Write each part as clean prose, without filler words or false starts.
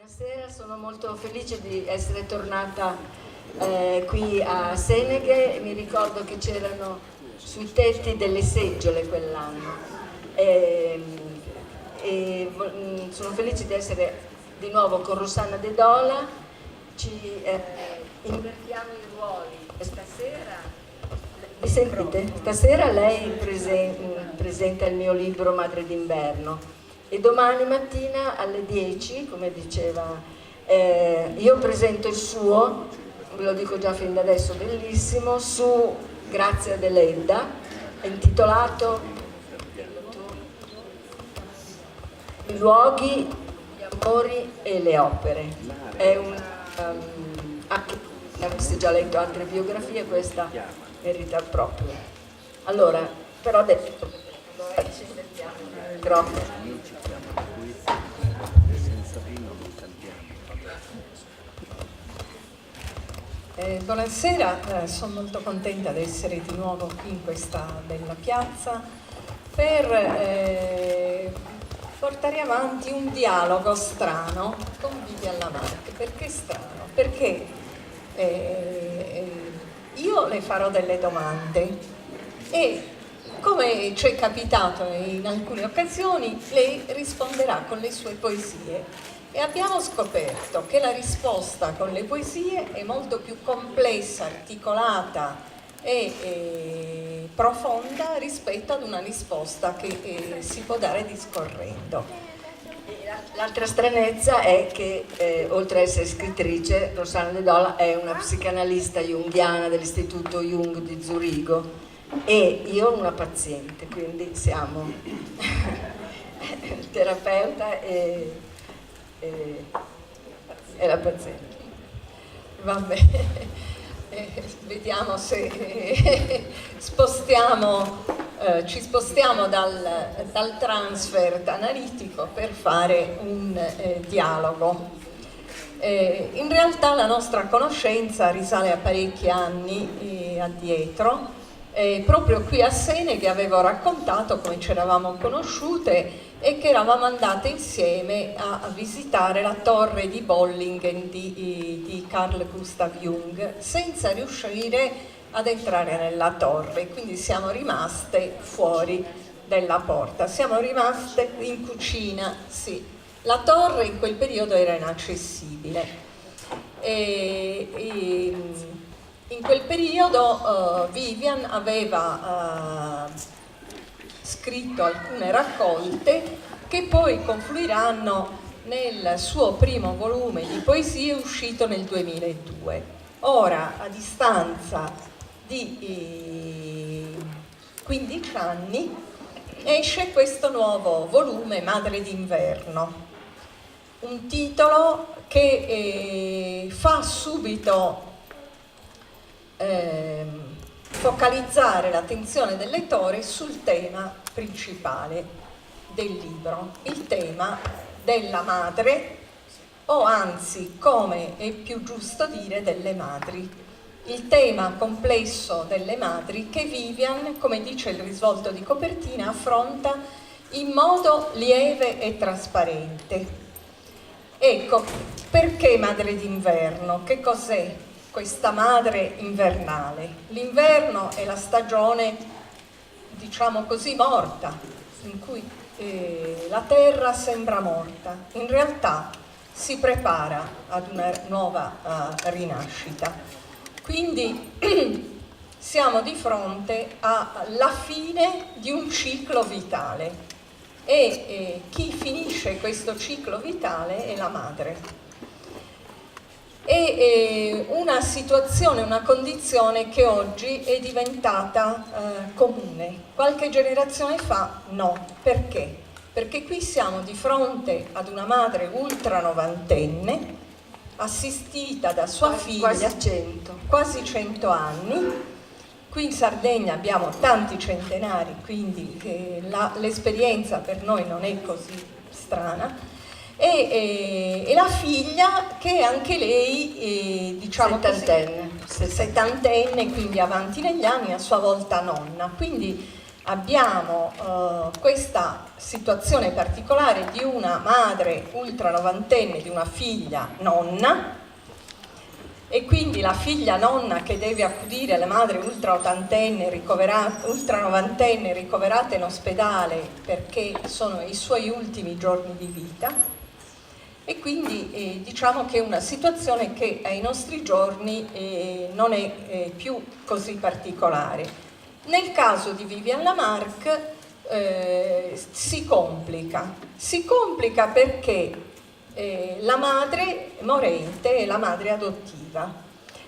Buonasera, sono molto felice di essere tornata qui a Seneghe. Mi ricordo che c'erano sui tetti delle seggiole quell'anno sono felice di essere di nuovo con Rossana De Dola. Ci invertiamo i ruoli stasera. Mi sentite? Stasera lei presenta il mio libro Madre d'inverno. E domani mattina alle 10, come diceva, io presento il suo, ve lo dico già fin da adesso, bellissimo, su Grazia Deledda, intitolato I luoghi, gli amori e le opere. È avessi già letto altre biografie, questa merita proprio. Allora, però adesso ci sentiamo troppo. Buonasera, sono molto contenta di essere di nuovo qui in questa bella piazza per portare avanti un dialogo strano con Vivian Lamarck. Perché strano? Perché io le farò delle domande e, come ci è capitato in alcune occasioni, lei risponderà con le sue poesie. E abbiamo scoperto che la risposta con le poesie è molto più complessa, articolata e profonda rispetto ad una risposta che si può dare discorrendo. L'altra stranezza è che, oltre a essere scrittrice, Rossana De Dola è una psicanalista junghiana dell'Istituto Jung di Zurigo e io una paziente, quindi siamo il terapeuta e la paziente. Va bene, vediamo se ci spostiamo dal transfer analitico per fare un dialogo. In realtà la nostra conoscenza risale a parecchi anni addietro. Proprio qui a Seneghe avevo raccontato come ci eravamo conosciute e che eravamo andate insieme a visitare la torre di Bollingen di Carl Gustav Jung senza riuscire ad entrare nella torre, quindi siamo rimaste fuori della porta, siamo rimaste in cucina, sì. La torre in quel periodo era inaccessibile in quel periodo Vivian aveva scritto alcune raccolte che poi confluiranno nel suo primo volume di poesie uscito nel 2002. Ora, a distanza di 15 anni, esce questo nuovo volume, Madre d'inverno, un titolo che fa subito focalizzare l'attenzione del lettore sul tema principale del libro, il tema della madre, o anzi, come è più giusto dire, delle madri. Il tema complesso delle madri che Vivian, come dice il risvolto di copertina, affronta in modo lieve e trasparente. Ecco, perché Madre d'inverno? Che cos'è questa madre invernale? L'inverno è la stagione, diciamo così, morta, in cui la terra sembra morta. In realtà si prepara ad una nuova rinascita. Quindi siamo di fronte alla fine di un ciclo vitale e chi finisce questo ciclo vitale è la madre. È una situazione, una condizione che oggi è diventata comune. Qualche generazione fa no. Perché? Perché qui siamo di fronte ad una madre ultra novantenne, assistita da sua figlia, quasi 100 anni. Qui in Sardegna abbiamo tanti centenari, quindi l'esperienza per noi non è così strana. E la figlia che anche lei, diciamo settantenne, quindi avanti negli anni, a sua volta nonna. Quindi abbiamo questa situazione particolare di una madre ultra novantenne, di una figlia nonna, e quindi la figlia nonna che deve accudire la madre ultra novantenne ricoverata in ospedale perché sono i suoi ultimi giorni di vita. E quindi diciamo che è una situazione che ai nostri giorni non è più così particolare. Nel caso di Vivian Lamarck si complica perché la madre morente è la madre adottiva,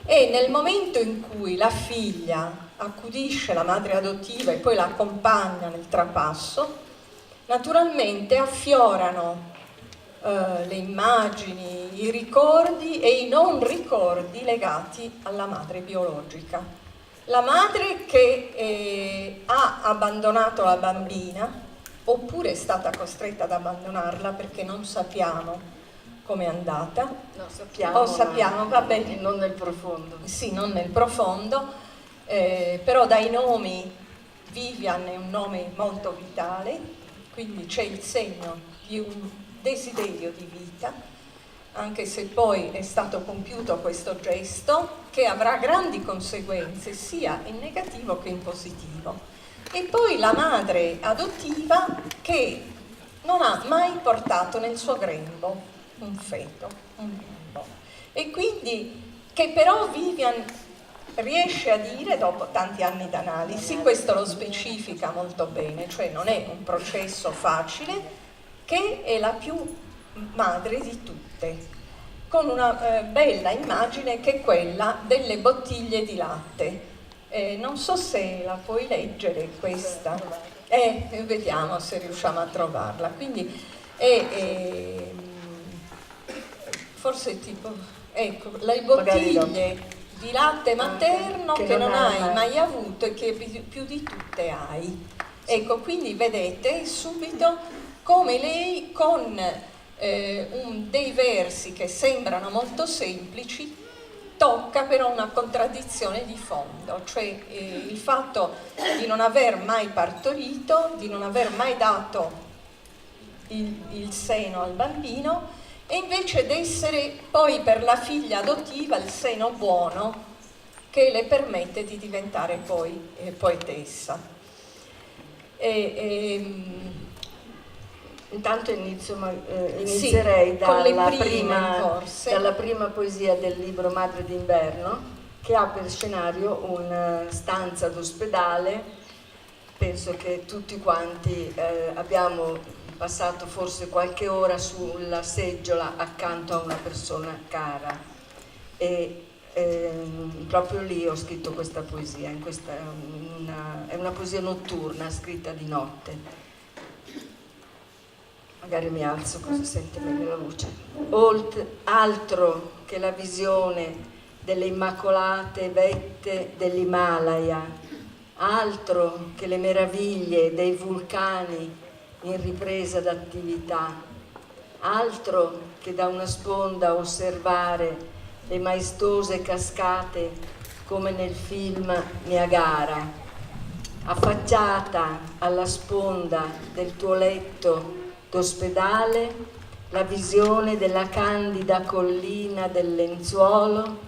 e nel momento in cui la figlia accudisce la madre adottiva e poi la accompagna nel trapasso, naturalmente affiorano le immagini, i ricordi e i non ricordi legati alla madre biologica. La madre che ha abbandonato la bambina, oppure è stata costretta ad abbandonarla perché non sappiamo come è andata. No, sappiamo, va bene. Non nel profondo. Sì, non nel profondo, però dai nomi Vivian è un nome molto vitale, quindi c'è il segno di un desiderio di vita, anche se poi è stato compiuto questo gesto che avrà grandi conseguenze sia in negativo che in positivo. E poi la madre adottiva che non ha mai portato nel suo grembo un feto, un bimbo, e quindi che però Vivian riesce a dire dopo tanti anni d'analisi, questo lo specifica molto bene, cioè non è un processo facile, che è la più madre di tutte, con una bella immagine che è quella delle bottiglie di latte. Non so se la puoi leggere questa, vediamo se riusciamo a trovarla. Quindi forse tipo, ecco, le bottiglie di latte materno che non hai mai avuto e che più di tutte hai. Ecco, quindi vedete subito come lei con dei versi che sembrano molto semplici tocca però una contraddizione di fondo, cioè il fatto di non aver mai partorito, di non aver mai dato il seno al bambino, e invece d'essere poi per la figlia adottiva il seno buono che le permette di diventare poi poetessa. Intanto inizierei sì, dalla prima poesia del libro Madre d'inverno, che ha per scenario una stanza d'ospedale. Penso che tutti quanti abbiamo passato forse qualche ora sulla seggiola accanto a una persona cara, e proprio lì ho scritto questa poesia. È una poesia notturna scritta di notte. Magari mi alzo così senti meglio la luce. Altro che la visione delle immacolate vette dell'Himalaya, altro che le meraviglie dei vulcani in ripresa d'attività, altro che da una sponda osservare le maestose cascate come nel film Niagara, affacciata alla sponda del tuo letto d'ospedale, la visione della candida collina del lenzuolo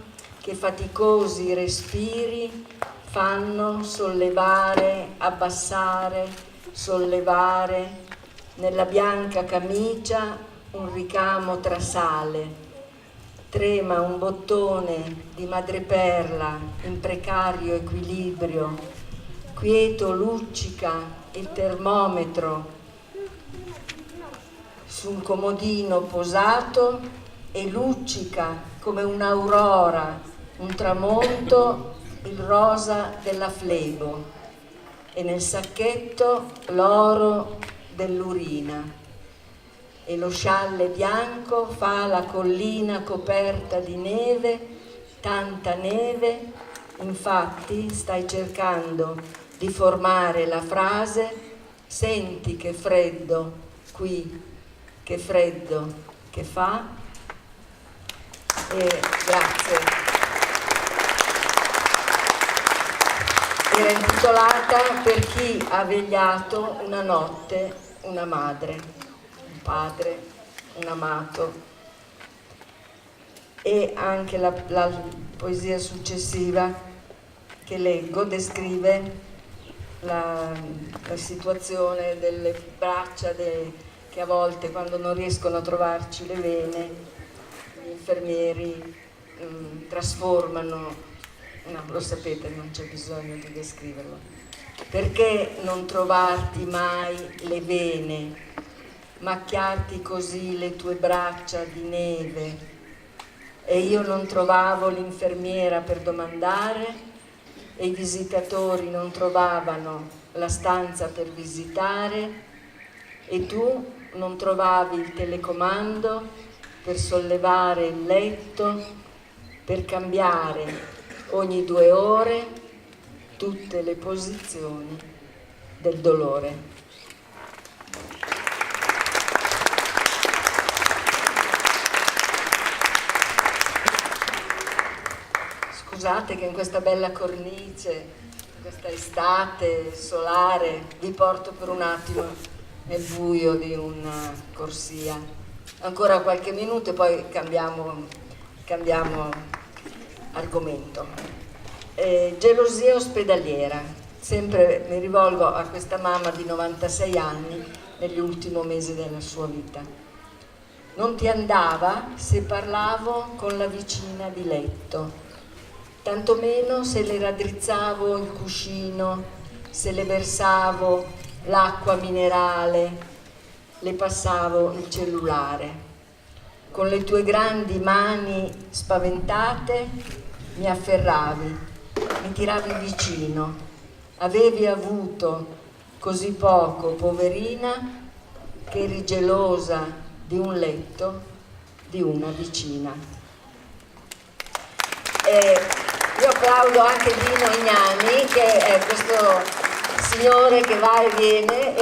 che faticosi respiri fanno sollevare, abbassare, sollevare, nella bianca camicia un ricamo trasale, trema un bottone di madreperla in precario equilibrio, quieto luccica il termometro su un comodino posato e luccica come un'aurora, un tramonto, il rosa della flebo, e nel sacchetto l'oro dell'urina, e lo scialle bianco fa la collina coperta di neve, tanta neve, infatti stai cercando di formare la frase «Senti che freddo qui, che freddo che fa». E grazie. era intitolata Per chi ha vegliato una notte una madre, un padre, un amato. E anche la poesia successiva che leggo descrive la situazione delle braccia che a volte, quando non riescono a trovarci le vene, gli infermieri trasformano. No, lo sapete, non c'è bisogno di descriverlo. Perché non trovarti mai le vene, macchiarti così le tue braccia di neve? E io non trovavo l'infermiera per domandare, e i visitatori non trovavano la stanza per visitare, e tu non trovavi il telecomando per sollevare il letto, per cambiare ogni 2 ore tutte le posizioni del dolore. Scusate che in questa bella cornice, questa estate solare, vi porto per un attimo nel buio di una corsia. Ancora qualche minuto e poi cambiamo argomento. Gelosia ospedaliera. Sempre mi rivolgo a questa mamma di 96 anni negli ultimi mesi della sua vita. Non ti andava se parlavo con la vicina di letto, tantomeno se le raddrizzavo il cuscino, se le versavo l'acqua minerale, le passavo il cellulare. Con le tue grandi mani spaventate mi afferravi, mi tiravi vicino. Avevi avuto così poco, poverina, che eri gelosa di un letto, di una vicina. Io applaudo anche Dino Ignani, che è questo signore che va e viene,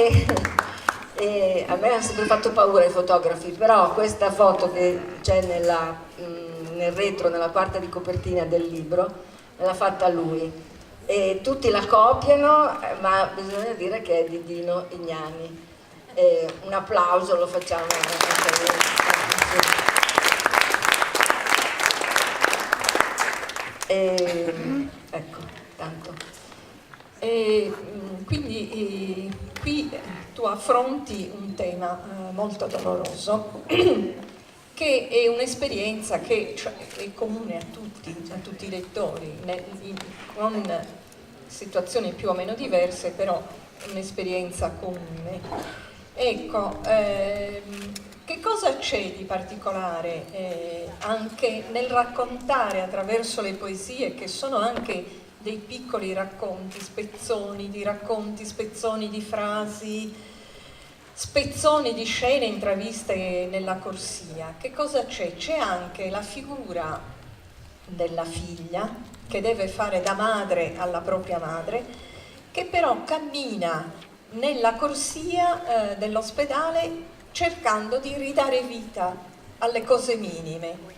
e a me hanno sempre fatto paura i fotografi, però questa foto che c'è nel retro, nella quarta di copertina del libro, me l'ha fatta lui. E tutti la copiano, ma bisogna dire che è di Dino Ignani. Un applauso lo facciamo anche a lui. Ecco, tanto. Quindi qui tu affronti un tema molto doloroso che è un'esperienza che è comune a tutti i lettori, con situazioni più o meno diverse, però è un'esperienza comune. Ecco, che cosa c'è di particolare anche nel raccontare attraverso le poesie, che sono anche dei piccoli racconti, spezzoni di racconti, spezzoni di frasi, spezzoni di scene intraviste nella corsia? Che cosa c'è? C'è anche la figura della figlia che deve fare da madre alla propria madre, che però cammina nella corsia dell'ospedale cercando di ridare vita alle cose minime.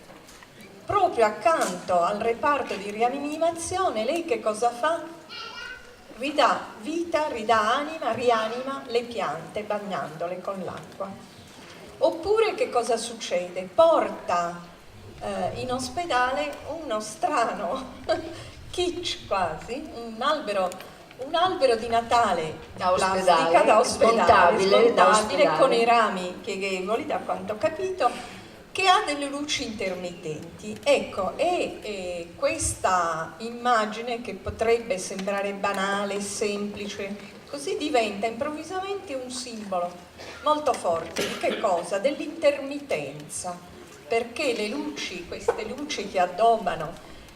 Proprio accanto al reparto di rianimazione, lei che cosa fa? Ridà vita, ridà anima, rianima le piante bagnandole con l'acqua. Oppure che cosa succede? Porta in ospedale uno strano kitsch quasi, un albero di Natale da plastica, da ospedale, smontabile, con i rami pieghevoli, da quanto ho capito, che ha delle luci intermittenti. Ecco, e questa immagine, che potrebbe sembrare banale, semplice, così diventa improvvisamente un simbolo molto forte. Di che cosa? Dell'intermittenza, perché le luci, queste luci che addobbano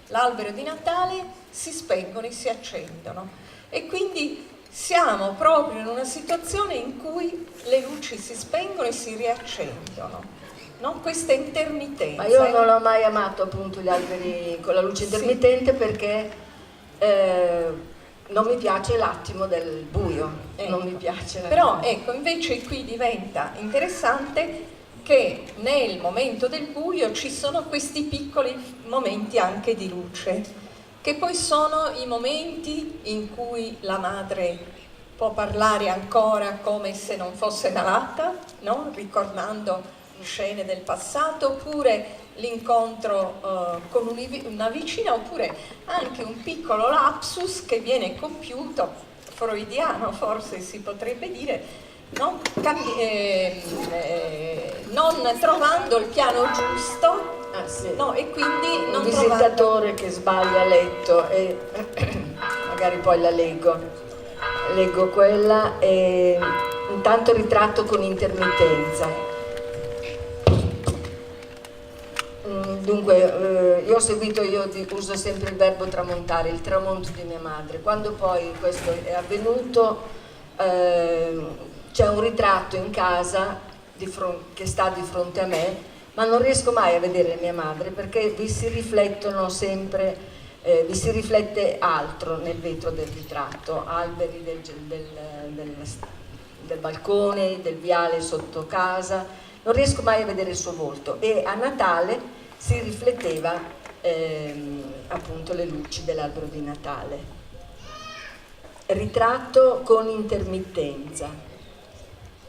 l'albero di Natale, si spengono e si accendono, e quindi siamo proprio in una situazione in cui le luci si spengono e si riaccendono. No? Questa intermittenza. Ma io non ho mai amato appunto gli alberi con la luce intermittente, sì, perché non mi piace l'attimo del buio, non mi piace. Però ecco, invece qui diventa interessante che nel momento del buio ci sono questi piccoli momenti anche di luce, che poi sono i momenti in cui la madre può parlare ancora come se non fosse nata, no? Ricordando scene del passato, oppure l'incontro con una vicina, oppure anche un piccolo lapsus che viene compiuto, freudiano forse si potrebbe dire, no? Non trovando il piano giusto. Ah, sì. No, e quindi non un visitatore che sbaglia letto, e magari poi la leggo quella, e intanto ritratto con intermittenza. Dunque, io uso sempre il verbo tramontare, il tramonto di mia madre. Quando poi questo è avvenuto, c'è un ritratto in casa che sta di fronte a me, ma non riesco mai a vedere mia madre perché vi si riflettono sempre, vi si riflette altro nel vetro del ritratto, alberi del balcone, del viale sotto casa, non riesco mai a vedere il suo volto, e a Natale si rifletteva appunto le luci dell'albero di Natale. Ritratto con intermittenza.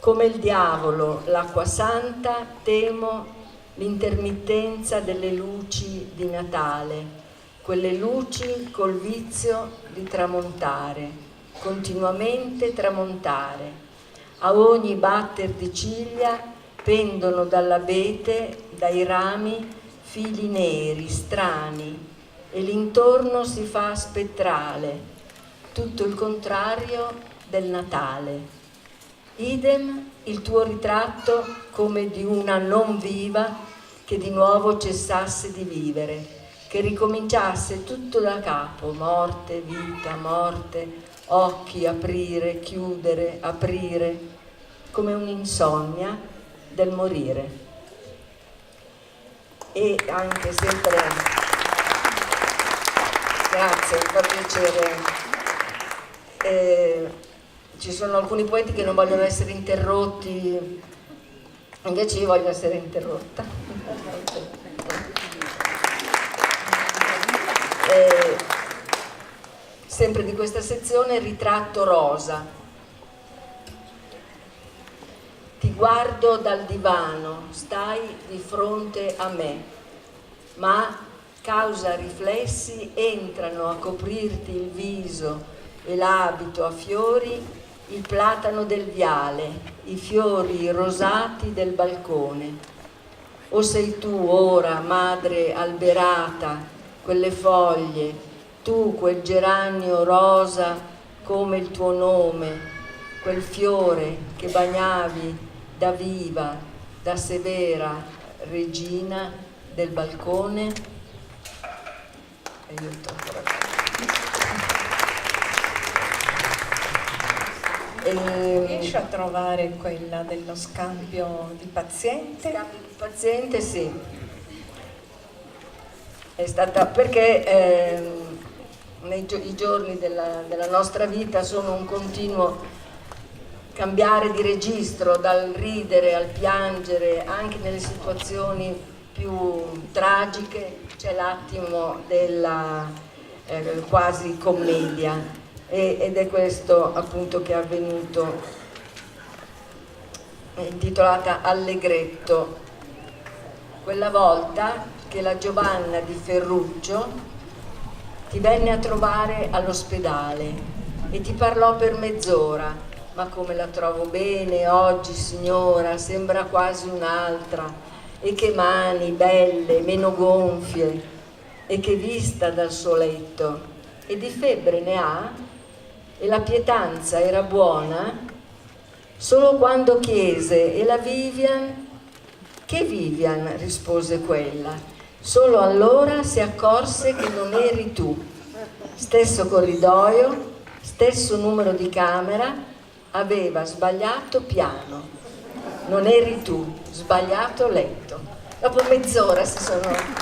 Come il diavolo, l'acqua santa, temo l'intermittenza delle luci di Natale, quelle luci col vizio di tramontare, continuamente tramontare. A ogni batter di ciglia pendono dall'abete, dai rami, fili neri, strani, e l'intorno si fa spettrale, tutto il contrario del Natale. Idem il tuo ritratto come di una non viva che di nuovo cessasse di vivere, che ricominciasse tutto da capo, morte, vita, morte, occhi, aprire, chiudere, aprire, come un'insonnia del morire. E anche sempre, grazie, mi fa piacere. Ci sono alcuni poeti che non vogliono essere interrotti, invece io voglio essere interrotta. Sempre di questa sezione, ritratto rosa. Ti guardo dal divano, stai di fronte a me, ma causa riflessi entrano a coprirti il viso e l'abito a fiori, il platano del viale, i fiori rosati del balcone. O sei tu ora, madre alberata, quelle foglie, tu quel geranio rosa come il tuo nome, quel fiore che bagnavi da viva, da severa regina del balcone? Aiuto ancora. Riesci a trovare quella dello scambio di paziente? Scambio di paziente, sì. È stata perché i giorni della nostra vita sono un continuo cambiare di registro, dal ridere al piangere, anche nelle situazioni più tragiche c'è l'attimo della quasi commedia. Ed è questo appunto che è avvenuto, intitolata Allegretto. Quella volta che la Giovanna di Ferruccio ti venne a trovare all'ospedale e ti parlò per mezz'ora. Ma come la trovo bene oggi, signora, sembra quasi un'altra, e che mani belle, meno gonfie, e che vista dal suo letto, e di febbre ne ha? E la pietanza era buona? Solo quando chiese: e la Vivian? Che Vivian? Rispose quella. Solo allora si accorse che non eri tu. Stesso corridoio, stesso numero di camera, aveva sbagliato piano. Non eri tu, sbagliato letto. Dopo mezz'ora si sono...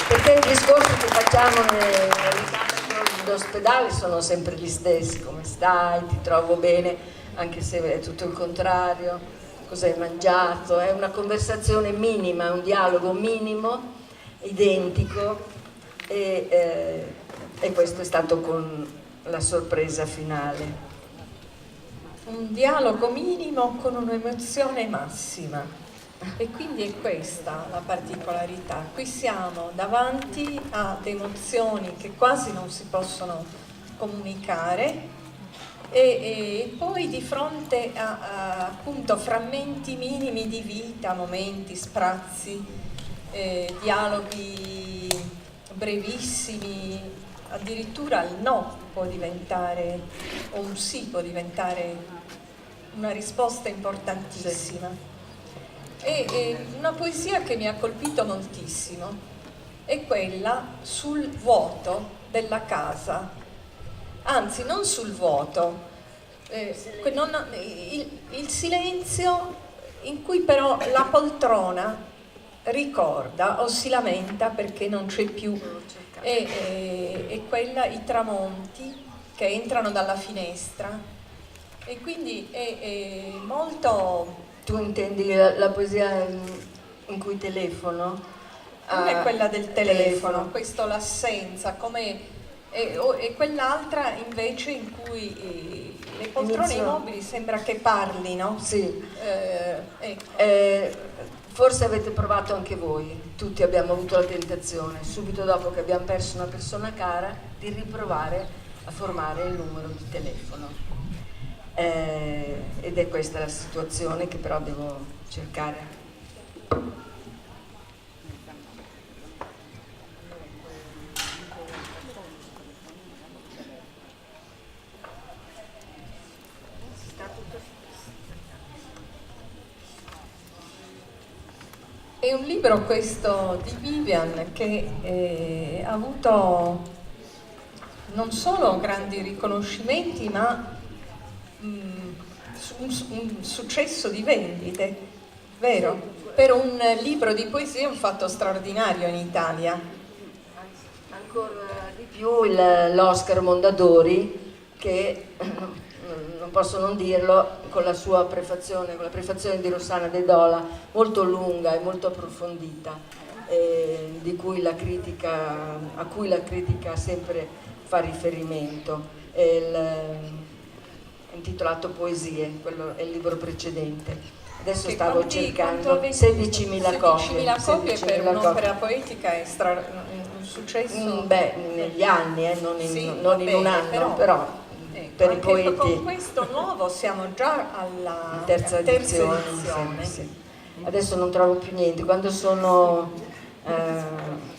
Perché i discorsi che facciamo nell'ospedale sono sempre gli stessi: come stai, ti trovo bene, anche se è tutto il contrario, cosa hai mangiato, è una conversazione minima, un dialogo minimo, identico e questo è stato con la sorpresa finale. Un dialogo minimo con un'emozione massima, e quindi è questa la particolarità. Qui siamo davanti ad emozioni che quasi non si possono comunicare e poi di fronte a appunto frammenti minimi di vita, momenti, sprazzi, dialoghi brevissimi, addirittura il no può diventare, o un sì può diventare una risposta importantissima. E una poesia che mi ha colpito moltissimo è quella sul vuoto della casa, anzi non sul vuoto, il silenzio in cui però la poltrona ricorda o si lamenta perché non c'è più, e quella, i tramonti che entrano dalla finestra, e quindi è molto... Tu intendi la poesia in cui telefono? Non è quella del telefono, questo l'assenza, come, e quell'altra invece in cui le poltrone immobili sembra che parlino. Sì. Ecco. Forse avete provato anche voi, tutti abbiamo avuto la tentazione, subito dopo che abbiamo perso una persona cara, di riprovare a formare il numero di telefono. Ed è questa la situazione che però devo cercare. È un libro questo di Vivian che ha avuto non solo grandi riconoscimenti ma un successo di vendite, vero? Per un libro di poesia è un fatto straordinario in Italia. Ancora di più l'Oscar Mondadori, che non posso non dirlo, con la sua prefazione, con la prefazione di Rossana De Dola, molto lunga e molto approfondita, a cui la critica sempre fa riferimento. Intitolato Poesie, quello è il libro precedente. Adesso stavo cercando 16.000 copie. 16.000 copie per un'opera poetica è un successo. Negli anni, non in un anno, però per i poeti. Con questo nuovo siamo già alla terza edizione. Sì. Adesso non trovo più niente.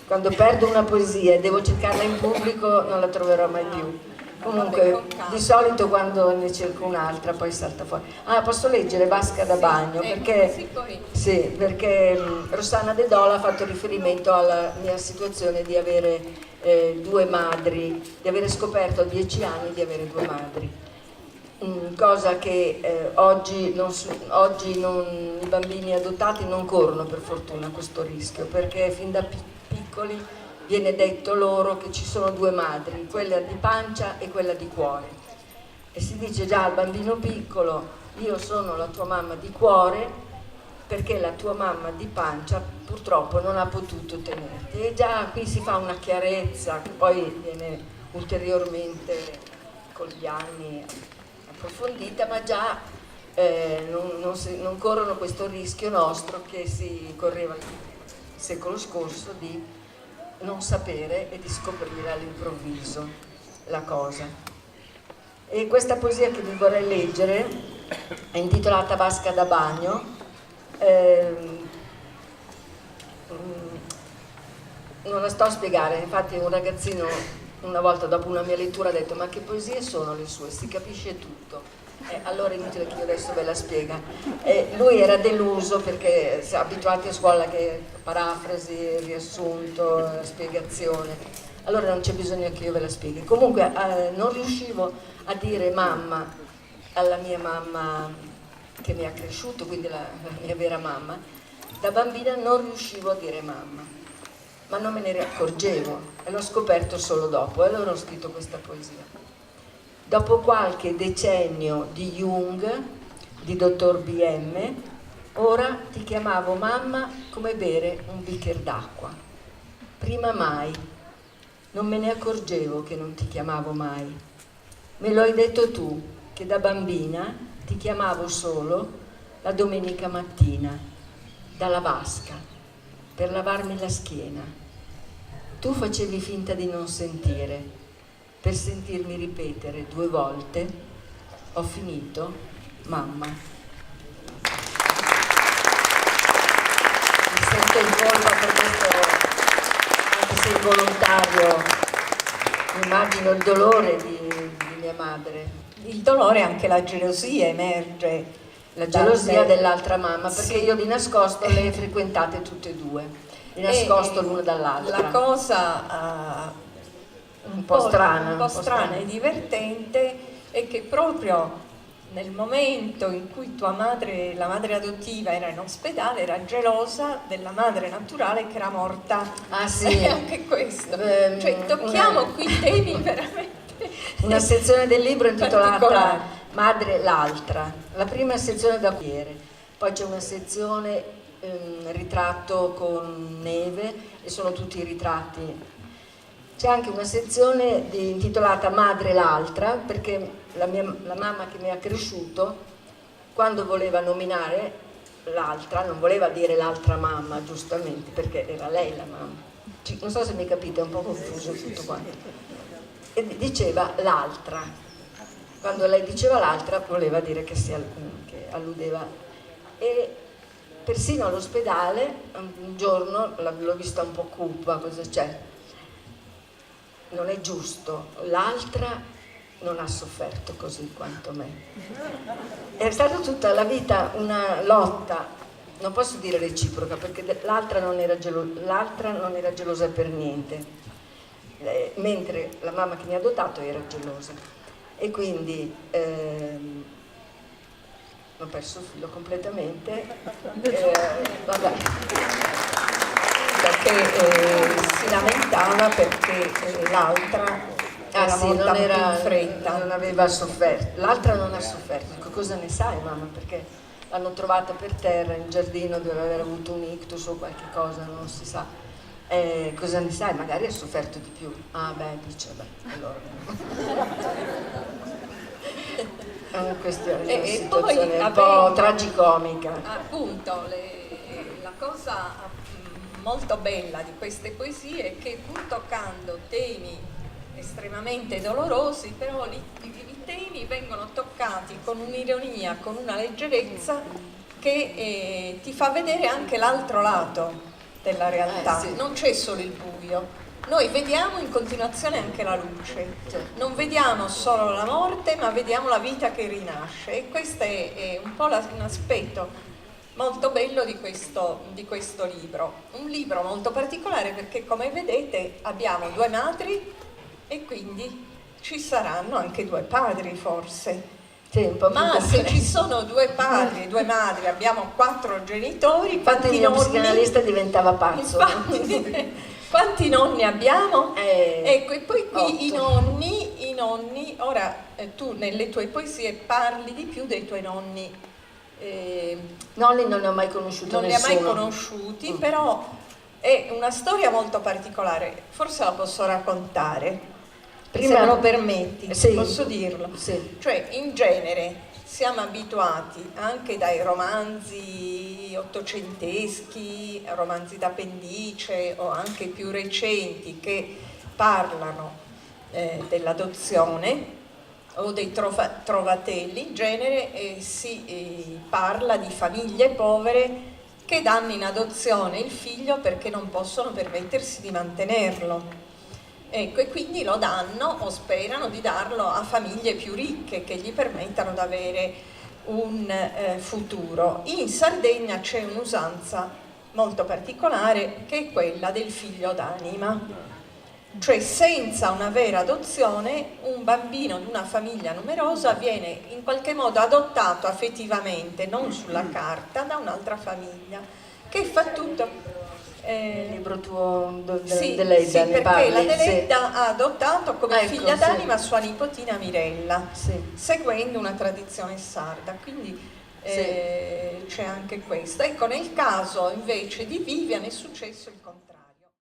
Quando perdo una poesia e devo cercarla in pubblico non la troverò mai più. Comunque, di solito quando ne cerco un'altra poi salta fuori. Posso leggere Vasca da bagno? Perché Rossana De Dola ha fatto riferimento alla mia situazione di avere due madri, di avere scoperto a 10 anni di avere due madri. Cosa che oggi i bambini adottati non corrono per fortuna questo rischio, perché fin da piccoli viene detto loro che ci sono due madri, quella di pancia e quella di cuore, e si dice già al bambino piccolo: io sono la tua mamma di cuore perché la tua mamma di pancia purtroppo non ha potuto tenerti. E già qui si fa una chiarezza che poi viene ulteriormente con gli anni approfondita, ma già non corrono questo rischio nostro che si correva il secolo scorso di non sapere e di scoprire all'improvviso la cosa. E questa poesia che vi vorrei leggere è intitolata Vasca da bagno. Non la sto a spiegare, infatti un ragazzino una volta dopo una mia lettura ha detto: ma che poesie sono le sue, si capisce tutto. Allora è inutile che io adesso ve la spiega. Lui era deluso perché siamo abituati a scuola che parafrasi, riassunto, spiegazione. Allora non c'è bisogno che io ve la spieghi. Comunque non riuscivo a dire mamma alla mia mamma che mi ha cresciuto, quindi la mia vera mamma. Da bambina non riuscivo a dire mamma, ma non me ne accorgevo e l'ho scoperto solo dopo. E allora ho scritto questa poesia. Dopo qualche decennio di Jung, di dottor BM, ora ti chiamavo mamma come bere un bicchiere d'acqua. prima mai, non me ne accorgevo che non ti chiamavo mai. Me lo hai detto tu, che da bambina ti chiamavo solo la domenica mattina, dalla vasca, per lavarmi la schiena. Tu facevi finta di non sentire, per sentirmi ripetere 2 volte, ho finito, mamma. Mi sento in colpa per questo, anche se involontario, immagino il dolore di mia madre. Il dolore e anche la gelosia emerge. La gelosia dell'altra mamma, perché sì. io di nascosto le frequentate tutte e 2, di nascosto l'una dall'altra. La cosa un po' strana e divertente è che proprio nel momento in cui tua madre, la madre adottiva, era in ospedale, era gelosa della madre naturale che era morta. Ah sì. Anche questo. Cioè tocchiamo qui temi veramente. Una sezione del libro intitolata Madre l'altra, la prima sezione da quiere, poi c'è una sezione ritratto con neve e sono tutti i ritratti. C'è anche una sezione intitolata Madre l'altra, perché la mamma che mi ha cresciuto, quando voleva nominare l'altra, non voleva dire l'altra mamma, giustamente, perché era lei la mamma. Non so se mi capite, è un po' confuso tutto quanto. E diceva l'altra. Quando lei diceva l'altra voleva dire che alludeva. E persino all'ospedale un giorno l'ho vista un po' cupa, cosa c'è? Non è giusto, l'altra non ha sofferto così quanto me. È stata tutta la vita una lotta, non posso dire reciproca, perché l'altra non era gelosa per niente, mentre la mamma che mi ha adottato era gelosa. E quindi ho perso il filo completamente, vabbè. Perché si lamentava perché l'altra era molta più in fretta. Non aveva sofferto, l'altra non ha sofferto. Dico, cosa ne sai mamma? Perché l'hanno trovata per terra in giardino, deve aver avuto un ictus o qualche cosa, non si sa. Cosa ne sai? Magari ha sofferto di più. Ah beh, dice, beh, allora. È una questione, una situazione poi, un po' tragicomica. Appunto, la cosa molto bella di queste poesie è che pur toccando temi estremamente dolorosi, però i temi vengono toccati con un'ironia, con una leggerezza che ti fa vedere anche l'altro lato della realtà. Sì. Non c'è solo il buio, noi vediamo in continuazione anche la luce, non vediamo solo la morte ma vediamo la vita che rinasce, e questo è un po' un aspetto molto bello di questo libro. Un libro molto particolare perché, come vedete, abbiamo 2 madri e quindi ci saranno anche 2 padri forse. Ma se ci sono 2 padri e 2 madri, abbiamo 4 genitori, infatti il mio psicanalista diventava pazzo. Quanti nonni abbiamo? Ecco, e poi qui 8. i nonni, ora tu nelle tue poesie parli di più dei tuoi nonni. Nonni non ne ho mai conosciuto nessuno. Non li hai mai conosciuti, però è una storia molto particolare, forse la posso raccontare. Se me lo permetti, sì, posso dirlo? Sì. Cioè, in genere siamo abituati anche dai romanzi ottocenteschi, romanzi d'appendice o anche più recenti che parlano dell'adozione o dei trovatelli. In genere si parla di famiglie povere che danno in adozione il figlio perché non possono permettersi di mantenerlo. Ecco, e quindi lo danno o sperano di darlo a famiglie più ricche che gli permettano di avere un futuro. In Sardegna c'è un'usanza molto particolare che è quella del figlio d'anima, cioè senza una vera adozione un bambino di una famiglia numerosa viene in qualche modo adottato affettivamente, non sulla carta, da un'altra famiglia che fa tutto. Il libro tuo Sì, Deledda, perché parli, la Deledda ha adottato come figlia d'anima sì. sua nipotina Mirella, sì. seguendo una tradizione sarda, quindi c'è anche questo. Ecco, nel caso invece di Vivian è successo il contrario.